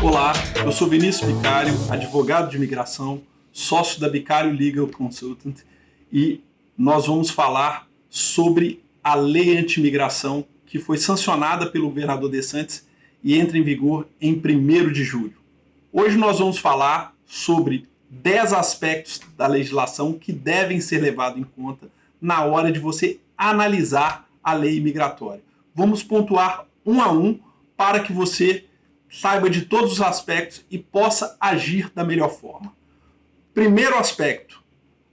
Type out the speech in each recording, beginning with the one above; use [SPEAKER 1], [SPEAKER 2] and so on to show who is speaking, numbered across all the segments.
[SPEAKER 1] Olá, eu sou Vinícius Bicário, advogado de imigração, sócio da Bicário Legal Consultant, e nós vamos falar sobre a lei anti-imigração que foi sancionada pelo governador DeSantis e entra em vigor em 1º de julho. Hoje nós vamos falar sobre 10 aspectos da legislação que devem ser levados em conta na hora de você analisar a lei imigratória. Vamos pontuar um a um para que você saiba de todos os aspectos e possa agir da melhor forma. Primeiro aspecto,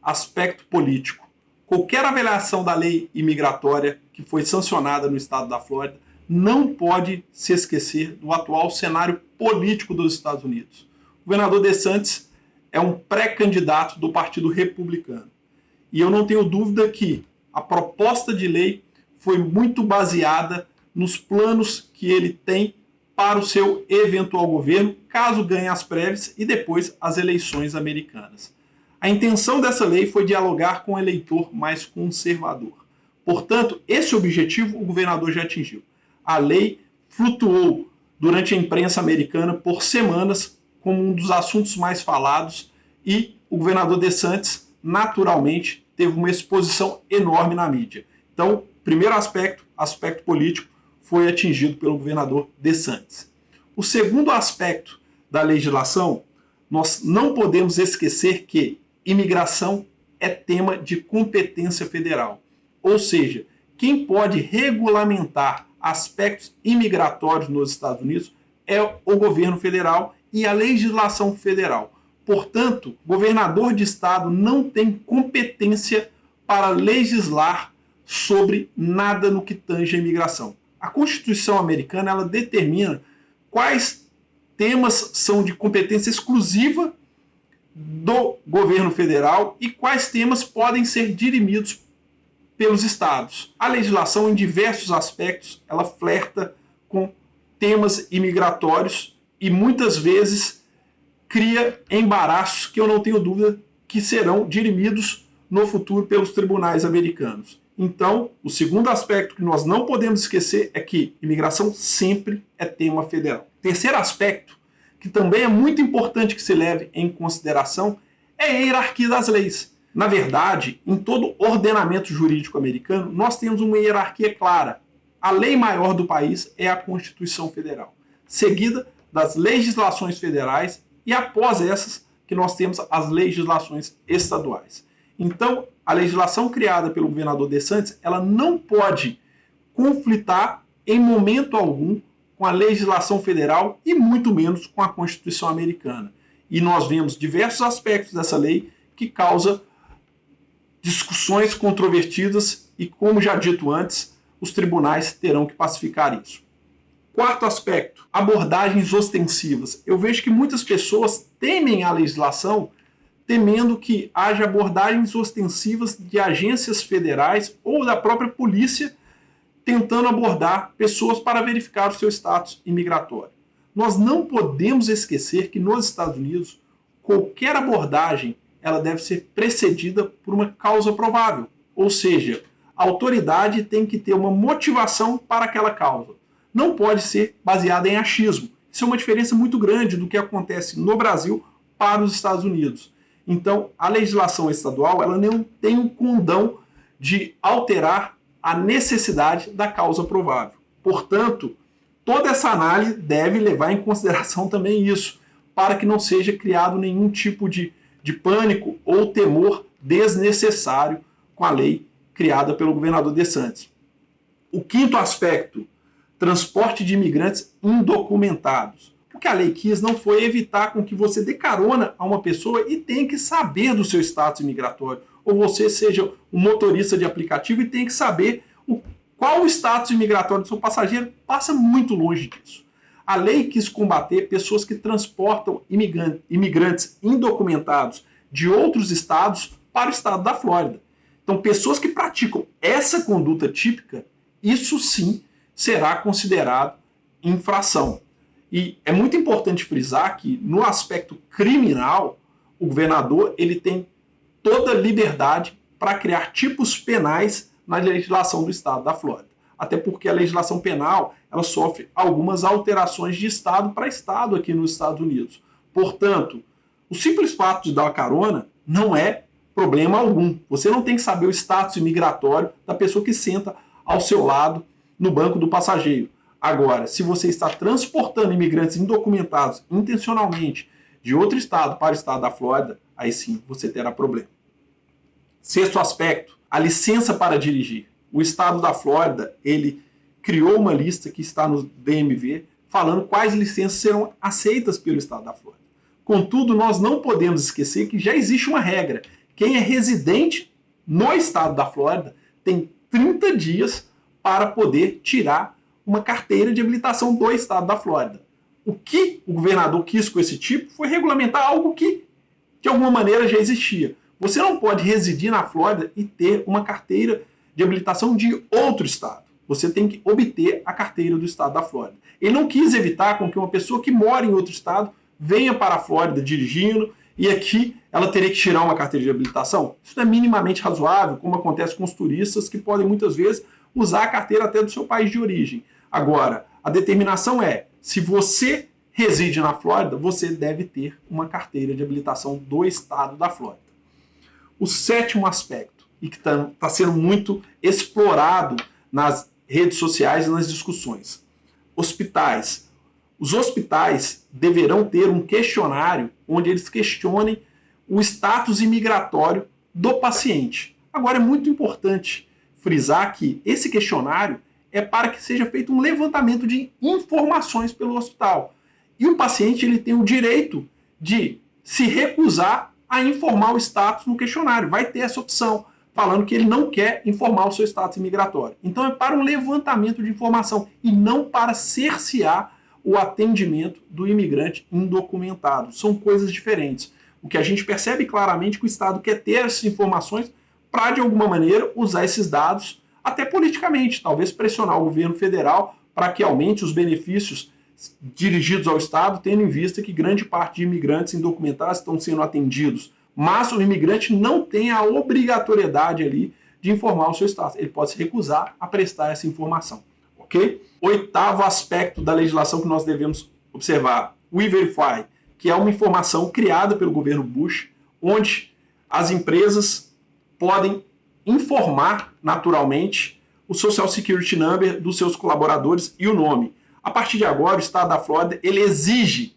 [SPEAKER 1] aspecto político. Qualquer avaliação da lei imigratória que foi sancionada no estado da Flórida não pode se esquecer do atual cenário político dos Estados Unidos. O governador DeSantis é um pré-candidato do Partido Republicano. E eu não tenho dúvida que a proposta de lei foi muito baseada nos planos que ele tem para o seu eventual governo, caso ganhe as prévias e depois as eleições americanas. A intenção dessa lei foi dialogar com o eleitor mais conservador. Portanto, esse objetivo o governador já atingiu. A lei flutuou durante a imprensa americana por semanas como um dos assuntos mais falados e o governador DeSantis, naturalmente, teve uma exposição enorme na mídia. Então, primeiro aspecto, aspecto político, foi atingido pelo governador DeSantis. O segundo aspecto da legislação, nós não podemos esquecer que imigração é tema de competência federal. Ou seja, quem pode regulamentar aspectos imigratórios nos Estados Unidos é o governo federal e a legislação federal. Portanto, o governador de estado não tem competência para legislar sobre nada no que tange a imigração. A Constituição americana ela determina quais temas são de competência exclusiva do governo federal e quais temas podem ser dirimidos pelos estados. A legislação, em diversos aspectos, ela flerta com temas imigratórios e muitas vezes cria embaraços que eu não tenho dúvida que serão dirimidos no futuro pelos tribunais americanos. Então, o segundo aspecto que nós não podemos esquecer é que imigração sempre é tema federal. Terceiro aspecto, que também é muito importante que se leve em consideração, é a hierarquia das leis. Na verdade, em todo ordenamento jurídico americano, nós temos uma hierarquia clara. A lei maior do país é a Constituição Federal, seguida das legislações federais e após essas que nós temos as legislações estaduais. Então, a legislação criada pelo governador DeSantis, ela não pode conflitar em momento algum com a legislação federal e muito menos com a Constituição americana. E nós vemos diversos aspectos dessa lei que causam discussões controvertidas e, como já dito antes, os tribunais terão que pacificar isso. Quarto aspecto, abordagens ostensivas. Eu vejo que muitas pessoas temem a legislação temendo que haja abordagens ostensivas de agências federais ou da própria polícia tentando abordar pessoas para verificar o seu status imigratório. Nós não podemos esquecer que nos Estados Unidos, qualquer abordagem ela deve ser precedida por uma causa provável, ou seja, a autoridade tem que ter uma motivação para aquela causa. Não pode ser baseada em achismo. Isso é uma diferença muito grande do que acontece no Brasil para os Estados Unidos. Então, a legislação estadual ela não tem o condão de alterar a necessidade da causa provável. Portanto, toda essa análise deve levar em consideração também isso, para que não seja criado nenhum tipo de pânico ou temor desnecessário com a lei criada pelo governador DeSantis. O quinto aspecto, transporte de imigrantes indocumentados. O que a lei quis não foi evitar com que você dê carona a uma pessoa e tenha que saber do seu status imigratório. Ou você seja um motorista de aplicativo e tenha que saber qual o status imigratório do seu passageiro. Passa muito longe disso. A lei quis combater pessoas que transportam imigrantes indocumentados de outros estados para o estado da Flórida. Então, pessoas que praticam essa conduta típica, isso sim será considerado infração. E é muito importante frisar que, no aspecto criminal, o governador ele tem toda a liberdade para criar tipos penais na legislação do estado da Flórida. até porque a legislação penal ela sofre algumas alterações de estado para estado aqui nos Estados Unidos. Portanto, o simples fato de dar uma carona não é problema algum. Você não tem que saber o status imigratório da pessoa que senta ao seu lado no banco do passageiro. Agora, se você está transportando imigrantes indocumentados intencionalmente de outro estado para o estado da Flórida, aí sim você terá problema. Sexto aspecto, a licença para dirigir. O estado da Flórida, ele criou uma lista que está no DMV, falando quais licenças serão aceitas pelo estado da Flórida. Contudo, nós não podemos esquecer que já existe uma regra. Quem é residente no estado da Flórida tem 30 dias para poder tirar uma carteira de habilitação do estado da Flórida. O que o governador quis com esse tipo foi regulamentar algo que, de alguma maneira, já existia. Você não pode residir na Flórida e ter uma carteira de habilitação de outro estado. Você tem que obter a carteira do estado da Flórida. Ele não quis evitar com que uma pessoa que mora em outro estado venha para a Flórida dirigindo e aqui ela teria que tirar uma carteira de habilitação. Isso não é minimamente razoável, como acontece com os turistas que podem muitas vezes usar a carteira até do seu país de origem. Agora, a determinação é, se você reside na Flórida, você deve ter uma carteira de habilitação do estado da Flórida. O sétimo aspecto, e que está sendo muito explorado nas redes sociais e nas discussões. Hospitais. Os hospitais deverão ter um questionário onde eles questionem o status imigratório do paciente. Agora, é muito importante frisar que esse questionário é para que seja feito um levantamento de informações pelo hospital. E o paciente ele tem o direito de se recusar a informar o status no questionário. Vai ter essa opção, falando que ele não quer informar o seu status imigratório. Então é para um levantamento de informação e não para cercear o atendimento do imigrante indocumentado. São coisas diferentes. O que a gente percebe claramente é que o Estado quer ter essas informações para, de alguma maneira, usar esses dados até politicamente, talvez pressionar o governo federal para que aumente os benefícios dirigidos ao Estado, tendo em vista que grande parte de imigrantes indocumentados estão sendo atendidos. Mas o imigrante não tem a obrigatoriedade ali de informar o seu status. Ele pode se recusar a prestar essa informação. Ok? Oitavo aspecto da legislação que nós devemos observar, o E-Verify, que é uma informação criada pelo governo Bush, onde as empresas podem informar naturalmente o Social Security Number dos seus colaboradores e o nome. A partir de agora, o estado da Flórida ele exige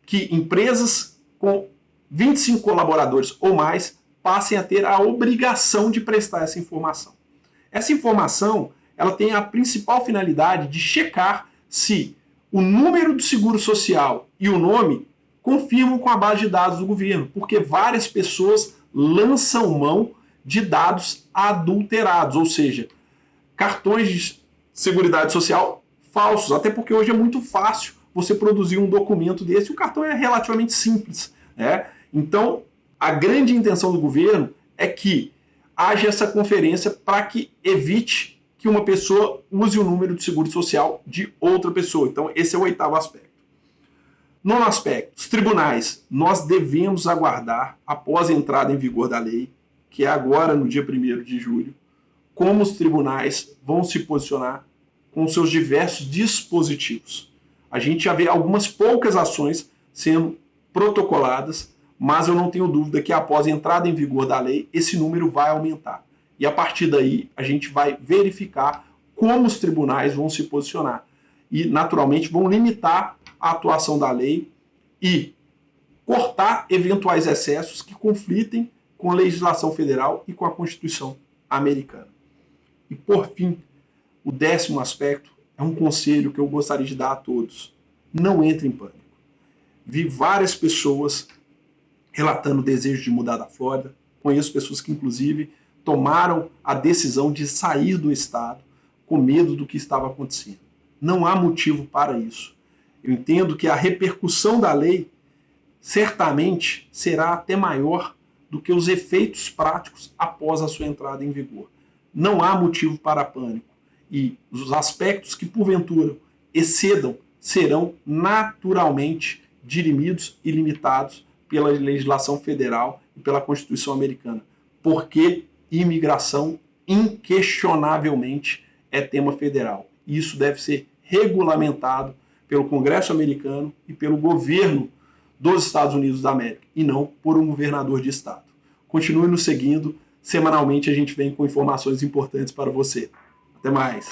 [SPEAKER 1] que empresas com 25 colaboradores ou mais passem a ter a obrigação de prestar essa informação. Essa informação ela tem a principal finalidade de checar se o número do seguro social e o nome confirmam com a base de dados do governo, porque várias pessoas lançam mão de dados adulterados, ou seja, cartões de seguridade social falsos, até porque hoje é muito fácil você produzir um documento desse, o cartão é relativamente simples, né? Então, a grande intenção do governo é que haja essa conferência para que evite que uma pessoa use o número de seguro social de outra pessoa. Então, esse é o oitavo aspecto. Nono aspecto, os tribunais. Nós devemos aguardar, após a entrada em vigor da lei, que é agora no dia 1º de julho, como os tribunais vão se posicionar com seus diversos dispositivos. A gente já vê algumas poucas ações sendo protocoladas, mas eu não tenho dúvida que após a entrada em vigor da lei, esse número vai aumentar. E a partir daí, a gente vai verificar como os tribunais vão se posicionar. E, naturalmente, vão limitar a atuação da lei e cortar eventuais excessos que conflitem com a legislação federal e com a Constituição americana. E, por fim, o 10º aspecto é um conselho que eu gostaria de dar a todos. Não entre em pânico. Vi várias pessoas relatando o desejo de mudar da Flórida. Conheço pessoas que, inclusive, tomaram a decisão de sair do estado com medo do que estava acontecendo. Não há motivo para isso. Eu entendo que a repercussão da lei certamente será até maior do que os efeitos práticos após a sua entrada em vigor. Não há motivo para pânico. E os aspectos que, porventura, excedam serão naturalmente dirimidos e limitados pela legislação federal e pela Constituição americana. Porque imigração, inquestionavelmente, é tema federal. E isso deve ser regulamentado pelo Congresso americano e pelo governo dos Estados Unidos da América, e não por um governador de estado. Continue nos seguindo, semanalmente a gente vem com informações importantes para você. Até mais!